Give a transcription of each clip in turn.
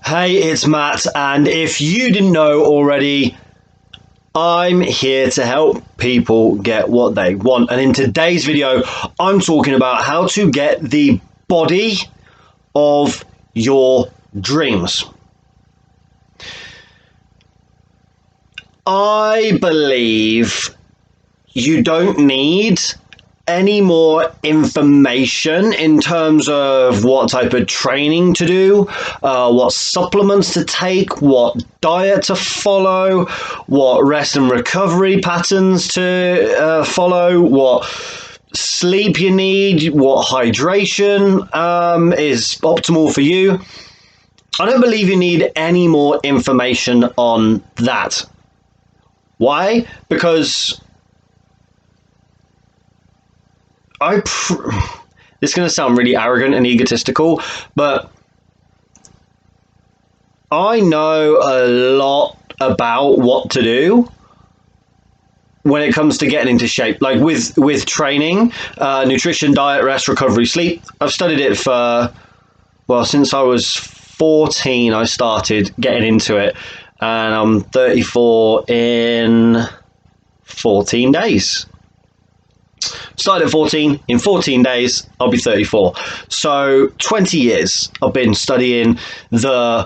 Hey, it's Matt, and if you didn't know already, I'm here to help people get what they want. And in today's video, I'm talking about how to get the body of your dreams. I believe you don't need any more information in terms of what type of training to do, what supplements to take, what diet to follow, what rest and recovery patterns to follow, what sleep you need, what hydration is optimal for you. I don't believe you need any more information on that. Why? Because this is going to sound really arrogant and egotistical, but I know a lot about what to do when it comes to getting into shape. Like with training, nutrition, diet, rest, recovery, sleep. I've studied it for, well, since I was 14, I started getting into it, and I'm 34 in 14 days. Started at 14, in 14 days, I'll be 34. So 20 years I've been studying the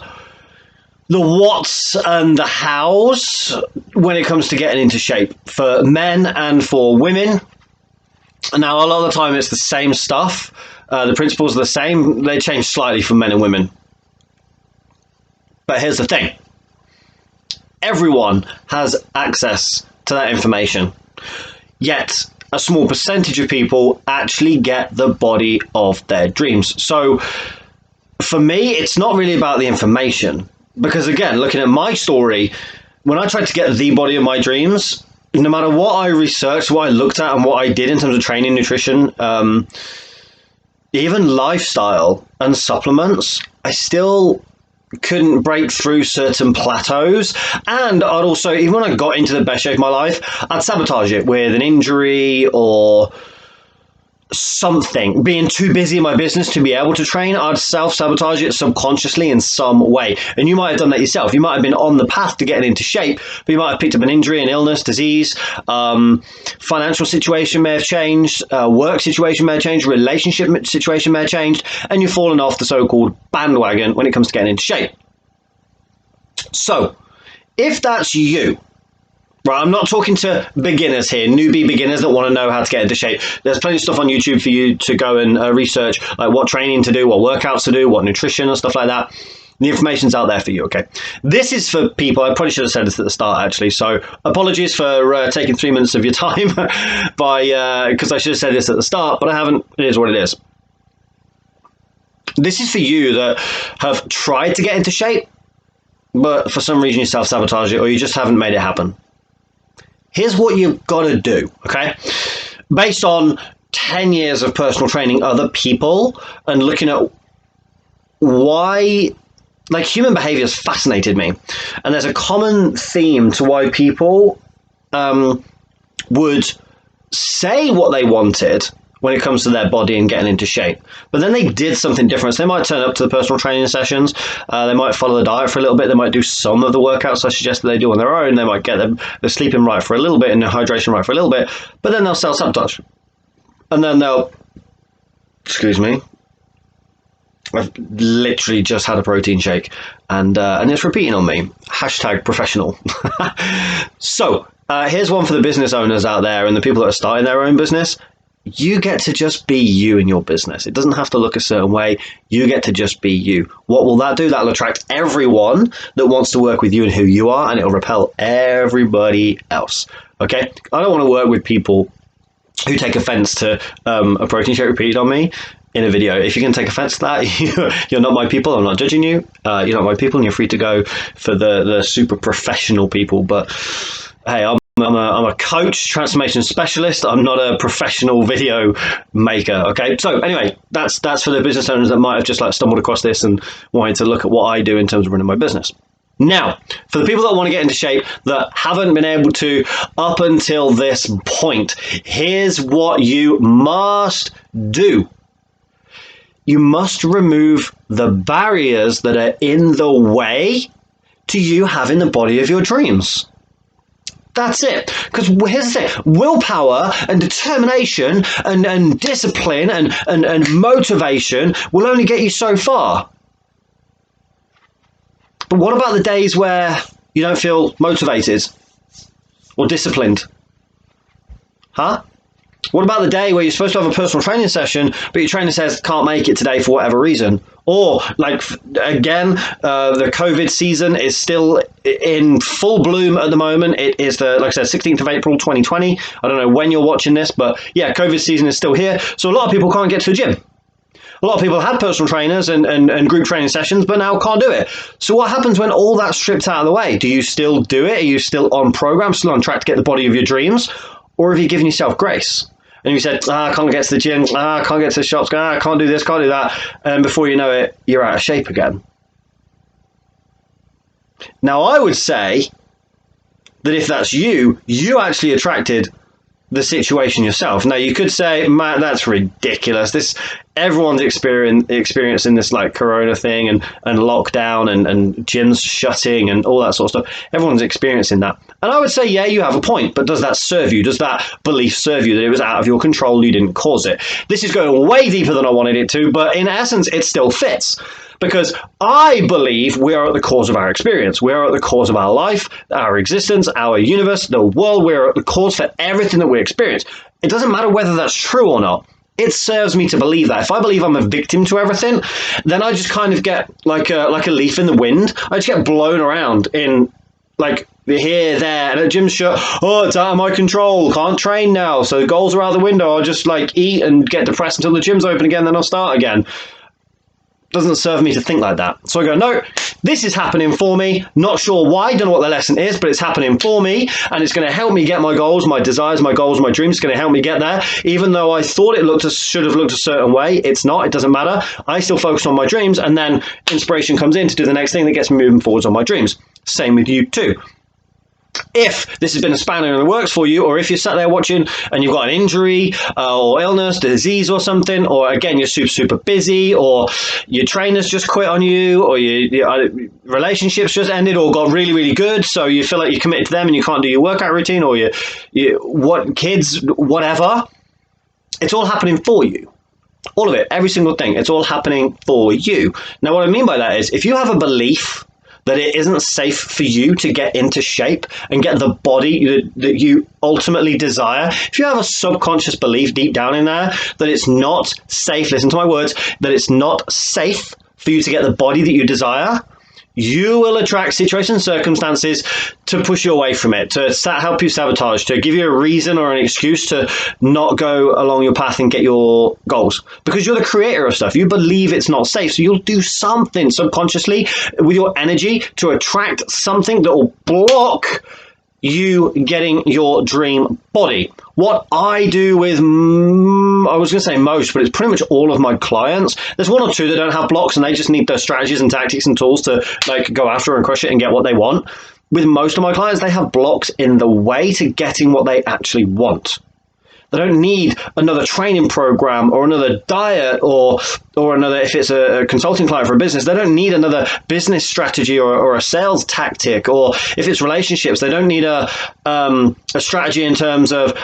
what's and the how's when it comes to getting into shape for men and for women. Now, a lot of the time it's the same stuff. The principles are the same. They change slightly for men and women. But here's the thing. Everyone has access to that information. Yet, a small percentage of people actually get the body of their dreams. So for me, it's not really about the information, because again, looking at my story, when I tried to get the body of my dreams, no matter what I researched, what I looked at and what I did in terms of training, nutrition, even lifestyle and supplements, I still couldn't break through certain plateaus. And I'd also, even when I got into the best shape of my life, I'd sabotage it with an injury or something. Being too busy in my business to be able to train, I'd self-sabotage it subconsciously in some way. And you might have done that yourself. You might have been on the path to getting into shape, but you might have picked up an injury, an illness, disease, financial situation may have changed, work situation may have changed, relationship situation may have changed, and you've fallen off the so-called bandwagon when it comes to getting into shape. So, if that's you, right, I'm not talking to beginners here, newbie beginners that want to know how to get into shape. There's plenty of stuff on YouTube for you to go and research, like what training to do, what workouts to do, what nutrition and stuff like that. The information's out there for you, okay? This is for people, I probably should have said this at the start actually, so apologies for taking 3 minutes of your time because I should have said this at the start, but I haven't. It is what it is. This is for you that have tried to get into shape, but for some reason you self-sabotage it or you just haven't made it happen. Here's what you've got to do, okay? Based on 10 years of personal training other people and looking at why, like, human behavior has fascinated me. And there's a common theme to why people would say what they wanted when it comes to their body and getting into shape, but then they did something different. So they might turn up to the personal training sessions, they might follow the diet for a little bit, they might do some of the workouts I suggest that they do on their own, they might get their sleeping right for a little bit and their hydration right for a little bit, but then they'll self-sabotage. And then they'll, excuse me, I've literally just had a protein shake and it's repeating on me. Hashtag professional. So here's one for the business owners out there and the people that are starting their own business. You get to just be you in your business. It doesn't have to look a certain way. You get to just be you. What will that do? That'll attract everyone that wants to work with you and who you are, and it'll repel everybody else. Okay? I don't want to work with people who take offense to a protein shake repeated on me in a video. If you can take offense to that, you're not my people. I'm not judging you. You're not my people, and you're free to go for the super professional people. But hey, I'm a coach, transformation specialist. I'm not a professional video maker. Okay, so anyway, that's for the business owners that might have just like stumbled across this and wanted to look at what I do in terms of running my business. Now, for the people that want to get into shape that haven't been able to up until this point, here's what you must do. you must remove the barriers that are in the way to you having the body of your dreams. That's it. Because here's the thing, willpower and determination and discipline and motivation will only get you so far. But what about the days where you don't feel motivated or disciplined? Huh? What about the day where you're supposed to have a personal training session, but your trainer says can't make it today for whatever reason? Or, like, again, the COVID season is still in full bloom at the moment. It is the, like I said, 16th of April, 2020. I don't know when you're watching this, but yeah, COVID season is still here. So a lot of people can't get to the gym. A lot of people had personal trainers and group training sessions, but now can't do it. So what happens when all that's stripped out of the way? Do you still do it? Are you still on program, still on track to get the body of your dreams? Or have you given yourself grace? And you said, I can't get to the gym, I can't get to the shops, I can't do this, can't do that. And before you know it, you're out of shape again. Now, I would say that if that's you, you actually attracted the situation yourself. Now, you could say, Matt, that's ridiculous. Everyone's experiencing this like corona thing and lockdown and gyms shutting and all that sort of stuff. Everyone's experiencing that. And I would say, yeah, you have a point, but does that serve you? Does that belief serve you that it was out of your control, you didn't cause it? This is going way deeper than I wanted it to, but in essence, it still fits. Because I believe we are at the cause of our experience. We are at the cause of our life, our existence, our universe, the world. We are at the cause for everything that we experience. It doesn't matter whether that's true or not. It serves me to believe that. If I believe I'm a victim to everything, then I just kind of get like a leaf in the wind. I just get blown around in like here, there, and at gym shut. Oh, it's out of my control. Can't train now. So the goals are out the window. I'll just like eat and get depressed until the gym's open again. Then I'll start again. Doesn't serve me to think like that. So I go, no, this is happening for me. Not sure why, don't know what the lesson is, but it's happening for me, and it's going to help me get my goals, my desires, my goals, my dreams. It's going to help me get there. Even though I thought it should have looked a certain way, it's not. It doesn't matter. I still focus on my dreams, and then inspiration comes in to do the next thing that gets me moving forwards on my dreams. Same with you too. If this has been a spanner in the works for you, or if you're sat there watching and you've got an injury or illness, disease or something, or again, you're super busy, or your trainer's just quit on you, or your relationships just ended or got really good, so you feel like you're committed to them and you can't do your workout routine, or kids, whatever, it's all happening for you. All of it, every single thing, it's all happening for you. Now, what I mean by that is, if you have a belief that it isn't safe for you to get into shape and get the body that you ultimately desire, if you have a subconscious belief deep down in there that it's not safe, listen to my words, that it's not safe for you to get the body that you desire, you will attract situations and circumstances to push you away from it, to help you sabotage, to give you a reason or an excuse to not go along your path and get your goals. Because you're the creator of stuff. You believe it's not safe. So you'll do something subconsciously with your energy to attract something that will block you getting your dream body. What I do with, I was going to say most, but it's pretty much all of my clients. There's one or two that don't have blocks and they just need the strategies and tactics and tools to like go after and crush it and get what they want. With most of my clients, they have blocks in the way to getting what they actually want. They don't need another training program or another diet or another, if it's a consulting client for a business, they don't need another business strategy or a sales tactic. Or if it's relationships, they don't need a strategy in terms of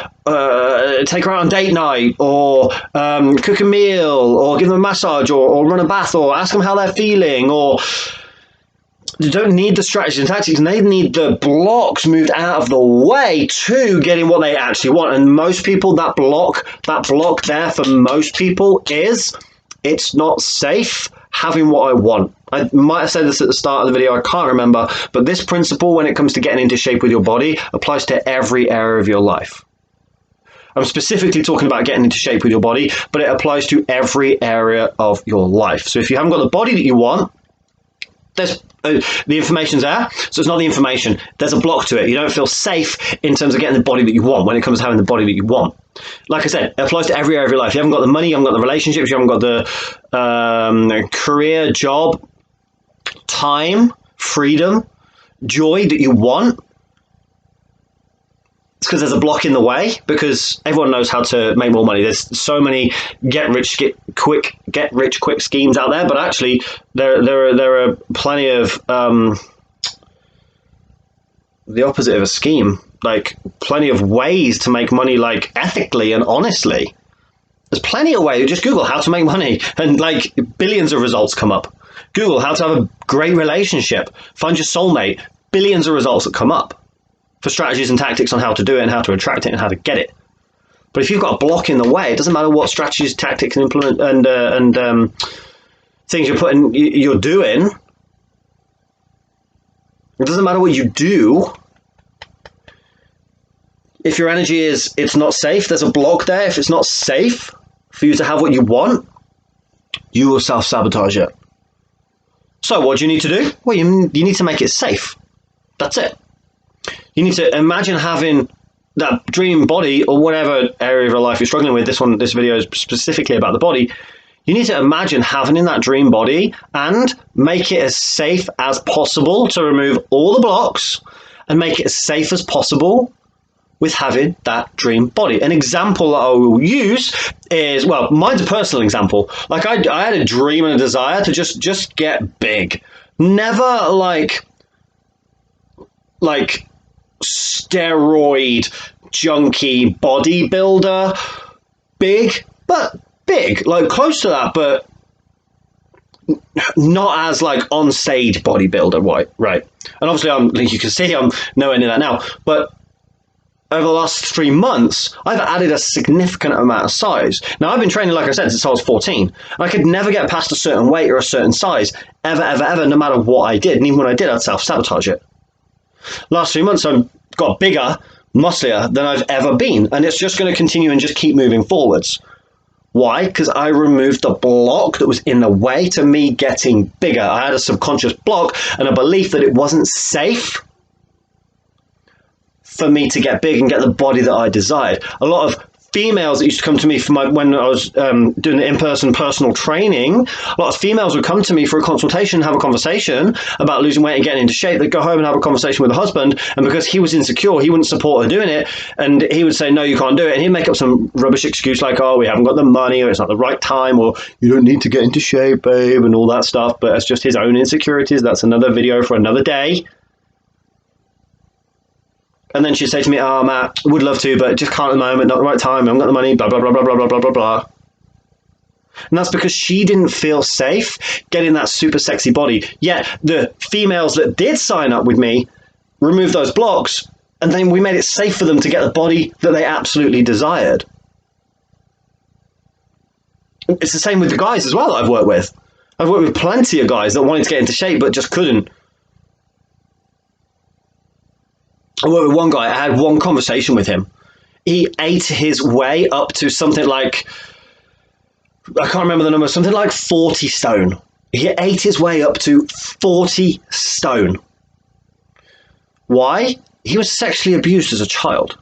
take her out on date night or cook a meal or give them a massage or run a bath or ask them how they're feeling, or they don't need the strategies and tactics, and they need the blocks moved out of the way to getting what they actually want. And most people, that block there for most people is it's not safe having what I want. I might have said this at the start of the video, I can't remember, but this principle when it comes to getting into shape with your body applies to every area of your life. I'm specifically talking about getting into shape with your body, but it applies to every area of your life. So if you haven't got the body that you want, there's the information's there, so it's not the information. There's a block to it. You don't feel safe in terms of getting the body that you want when it comes to having the body that you want. Like I said, it applies to every area of your life. You haven't got the money, you haven't got the relationships, you haven't got the career, job, time, freedom, joy that you want. It's because there's a block in the way, because everyone knows how to make more money. There's so many get rich quick schemes out there, but actually there are plenty of the opposite of a scheme, like plenty of ways to make money, like ethically and honestly. There's plenty of ways. Just Google how to make money and like billions of results come up. Google how to have a great relationship, find your soulmate, billions of results that come up for strategies and tactics on how to do it and how to attract it and how to get it. But if you've got a block in the way, it doesn't matter what strategies, tactics, and implement and things you're doing. It doesn't matter what you do. If your energy is, it's not safe, there's a block there. If it's not safe for you to have what you want, you will self-sabotage it. So what do you need to do? Well, you need to make it safe. That's it. You need to imagine having that dream body, or whatever area of your life you're struggling with. This video is specifically about the body. You need to imagine having in that dream body and make it as safe as possible to remove all the blocks and make it as safe as possible with having that dream body. An example that I will use is, well, mine's a personal example. Like I had a dream and a desire to just get big. Never like steroid junkie bodybuilder big, but big, like close to that, but not as like on stage bodybuilder, right? And obviously you can see I'm nowhere near that now, but over the last 3 months, I've added a significant amount of size. Now, I've been training, like I said, since I was 14. And I could never get past a certain weight or a certain size, ever, no matter what I did. And even when I did, I'd self-sabotage it. Last 3 months, I've got bigger, musclier than I've ever been. And it's just going to continue and just keep moving forwards. Why? Because I removed the block that was in the way to me getting bigger. I had a subconscious block and a belief that it wasn't safe for me to get big and get the body that I desired. A lot of females that used to come to me when I was doing the in-person personal training, a lot of females would come to me for a consultation, have a conversation about losing weight and getting into shape. They'd go home and have a conversation with a husband, and because he was insecure, he wouldn't support her doing it, and he would say, no, you can't do it, and he'd make up some rubbish excuse like, oh, we haven't got the money, or it's not the right time, or you don't need to get into shape, babe, and all that stuff. But it's just his own insecurities. That's another video for another day. And then she'd say to me, oh, Matt, would love to, but just can't at the moment, not the right time, I haven't got the money, blah, blah, blah, blah, blah, blah, blah, blah, blah. And that's because she didn't feel safe getting that super sexy body. Yet the females that did sign up with me removed those blocks, and then we made it safe for them to get the body that they absolutely desired. It's the same with the guys as well that I've worked with. I've worked with plenty of guys that wanted to get into shape but just couldn't. I worked with one guy, I had one conversation with him. He ate his way up to something like, I can't remember the number, something like 40 stone. He ate his way up to 40 stone. Why? He was sexually abused as a child.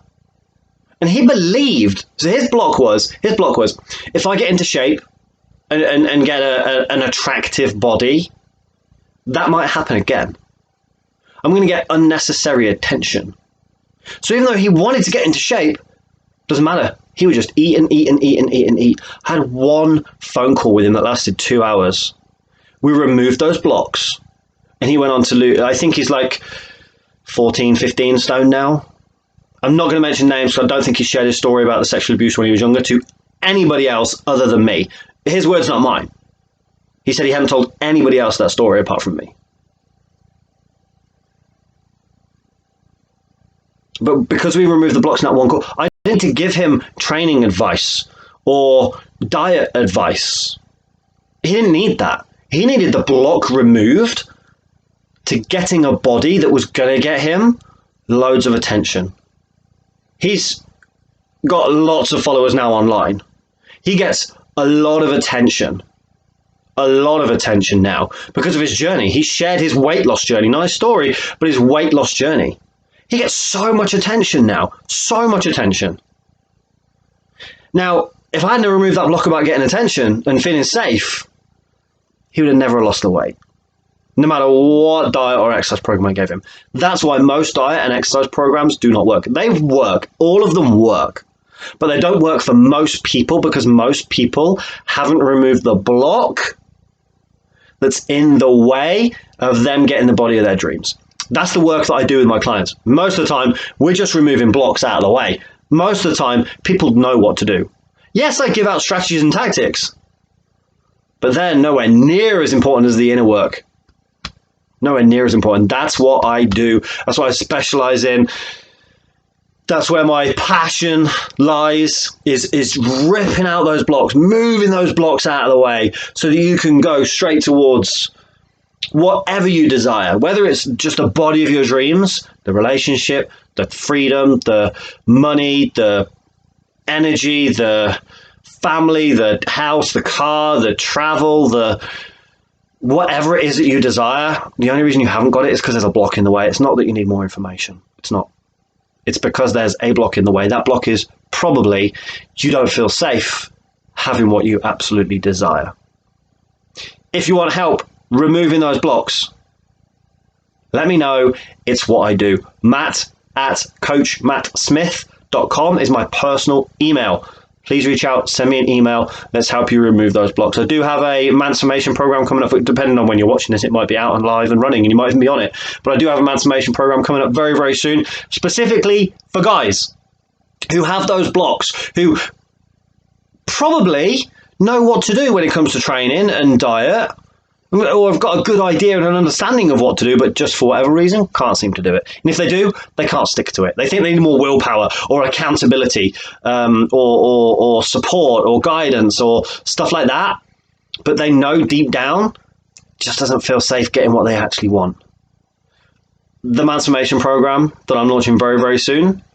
And he believed, so his block was, if I get into shape and get an attractive body, that might happen again. I'm going to get unnecessary attention. So even though he wanted to get into shape, doesn't matter. He would just eat and eat and eat and eat and eat. I had one phone call with him that lasted 2 hours. We removed those blocks, and he went on to lose. I think he's like 14, 15 stone now. I'm not going to mention names, because I don't think he shared his story about the sexual abuse when he was younger to anybody else other than me. His words, not mine. He said he hadn't told anybody else that story apart from me. But because we removed the blocks in that one call, I didn't need to give him training advice or diet advice. He didn't need that. He needed the block removed to getting a body that was going to get him loads of attention. He's got lots of followers now online. He gets a lot of attention. A lot of attention now because of his journey. He shared his weight loss journey, not his story, but his weight loss journey. He gets so much attention now, so much attention. Now, if I hadn't removed that block about getting attention and feeling safe, he would have never lost the weight. no matter what diet or exercise program I gave him. That's why most diet and exercise programs do not work. They work, all of them work, but they don't work for most people because most people haven't removed the block that's in the way of them getting the body of their dreams. That's the work that I do with my clients. Most of the time, we're just removing blocks out of the way. Most of the time, people know what to do. Yes, I give out strategies and tactics, but they're nowhere near as important as the inner work. Nowhere near as important. That's what I do. That's what I specialize in. That's where my passion lies, is ripping out those blocks, moving those blocks out of the way so that you can go straight towards whatever you desire, whether it's just the body of your dreams, the relationship, the freedom, the money, the energy, the family, the house, the car, the travel, the whatever it is that you desire. The only reason you haven't got it is because there's a block in the way. It's not that you need more information. It's not. It's because there's a block in the way. That block is probably you don't feel safe having what you absolutely desire. If you want help removing those blocks, let me know. It's what I do. Matt@coachmattsmith.com is my personal email. Please reach out, send me an email. Let's help you remove those blocks. I do have a transformation program coming up. Depending on when you're watching this, it might be out and live and running, and you might even be on it. But I do have a transformation program coming up very, very soon, specifically for guys who have those blocks, who probably know what to do when it comes to training and diet, or have got a good idea and an understanding of what to do, but just for whatever reason can't seem to do it. And if they do, they can't stick to it. They think they need more willpower or accountability, or support or guidance or stuff like that. But they know deep down, just doesn't feel safe getting what they actually want. The transformation program that I'm launching very, very soon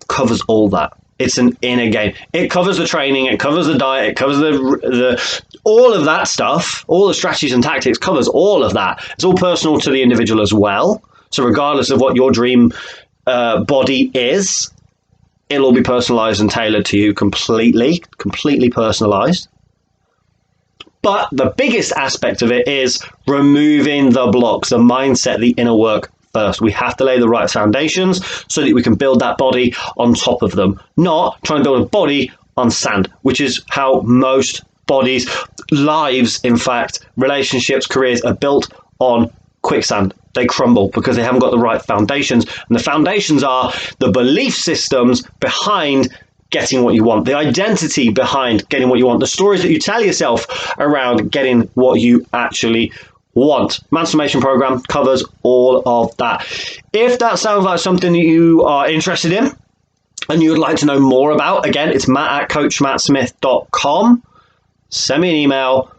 covers all that. It's an inner game. It covers the training, it covers the diet, it covers the all of that stuff, all the strategies and tactics, covers all of that. It's all personal to the individual as well. So regardless of what your dream body is, it'll all be personalized and tailored to you completely personalized. But the biggest aspect of it is removing the blocks, the mindset, the inner work first. We have to lay the right foundations so that we can build that body on top of them, not trying to build a body on sand, which is how most bodies, lives, in fact, relationships, careers are built on quicksand. They crumble because they haven't got the right foundations. And the foundations are the belief systems behind getting what you want, the identity behind getting what you want, the stories that you tell yourself around getting what you actually want. Transformation program covers all of that. If that sounds like something that you are interested in and you would like to know more about, again, it's matt@coachmattsmith.com. Send me an email.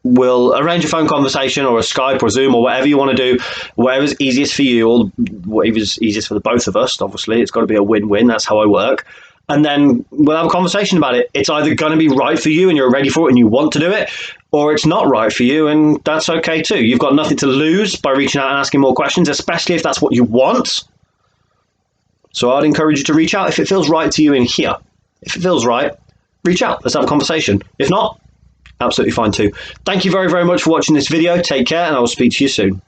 We'll arrange a phone conversation or a Skype or Zoom or whatever you want to do, whatever's easiest for you, or whatever's easiest for the both of us. Obviously, it's got to be a win-win. That's how I work. And then we'll have a conversation about it. It's either going to be right for you and you're ready for it and you want to do it, or it's not right for you, and that's okay too. You've got nothing to lose by reaching out and asking more questions, especially if that's what you want. So I'd encourage you to reach out if it feels right to you in here. If it feels right, reach out. Let's have a conversation. If not, absolutely fine too. Thank you very, very much for watching this video. Take care, and I will speak to you soon.